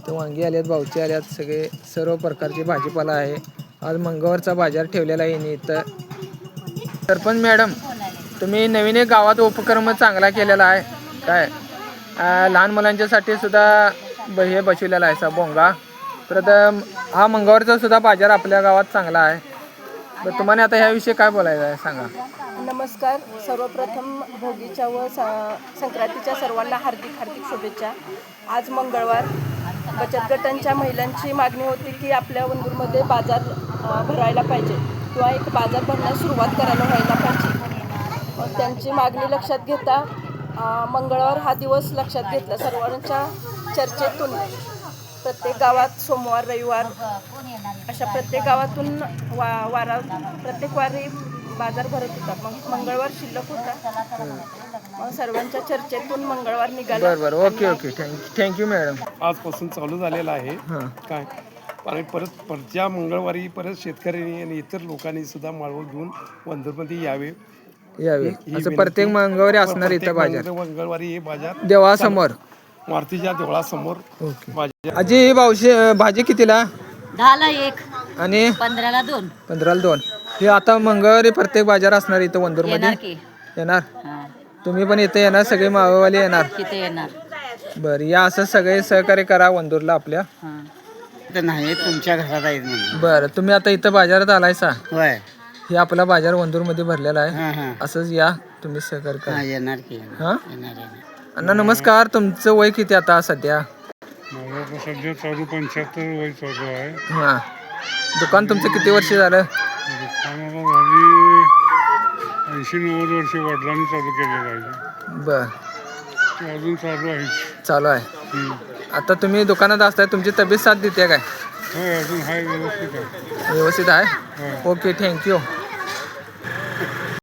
इथं वांगी आल्यात, भावचे आल्यात, सगळे सर्व प्रकारचे भाजीपाला आहे. आज मंगळवारचा बाजार ठेवलेला आहे इथं. सरपंच मॅडम, तुम्ही नवीन एक गावात उपक्रम चांगला केलेला आहे काय? लहान मुलांच्यासाठी सुद्धा हे बसवलेला आहे बोंगा. परत हा मंगळवारचा सुद्धा बाजार आपल्या गावात चांगला आहे. तर तुम्हाला आता ह्याविषयी काय बोलायचं आहे सांगा. नमस्कार. सर्वप्रथम भोगीच्या व संक्रांतीच्या सर्वांना हार्दिक हार्दिक शुभेच्छा. आज मंगळवार बचत गटांच्या महिलांची मागणी होती की आपल्या वंदूरमध्ये बाजार भरायला पाहिजे किंवा एक बाजार भरण्यास सुरुवात करायला व्हायला पाहिजे. त्यांची मागणी लक्षात घेता मंगळवार हा दिवस लक्षात घेतला. सर्वांच्या चर्चेतून प्रत्येक गावात सोमवार रविवार अशा प्रत्येक गावातून प्रत्येक वारी बाजार भरत होता. मग मंगळवार शिल्लक होता. मग सर्वांच्या चर्चेतून मंगळवार निघाला. बरं ओके थँक्यू मॅडम. आजपासून चालू झालेला आहे काय आणि परतच्या मंगळवारी परत शेतकऱ्यांनी आणि इतर लोकांनी सुद्धा माळव घेऊन वंदूरमध्ये यावे असं प्रत्येक मंगळवारी असणार इथं बाजार. मंगळवारी हे बाजार देवासमोर मारुतीच्या देवळासमोर बाजार. आजी ही भाजी कितीला? 10ला 1 आणि 15ला 2 15ला 2. हे आता मंगळवारी प्रत्येक बाजार असणार इथं वंदूरमध्ये येणार की येणार. हां तुम्ही पण इथे येणार, सगळे मावेवाले येणार. किती येणार? बरं या असं सगळे सहकार्य करा वंदूरला आपल्या. हां तर नाही तुमच्या घरात आहेत म्हणून. बरं तुम्ही आता इथं बाजारात आलायसा. होय हे आपला बाजार वंदूरमध्ये भरलेला आहे. हां हां असंच या तुम्ही सहकार्य करा. हां येणार की हां येणार. अण्णा नमस्कार. तुमचं वय किती आता सध्या? माझं सध्या चालू 75 वय चालू आहे. हां दुकान तुमचं किती वर्ष झालं? दुकानाला झाली 80-90 वर्ष वडिलांनी चालू केलेलं आहे. बर ते अजून चालू आहे. चालू आहे. आता तुम्ही दुकानात असताय, तुमची तब्येत साथ देते काय? होय अजून हाय व्यवस्थित आहे. व्यवस्थित आहे. Okay thank you.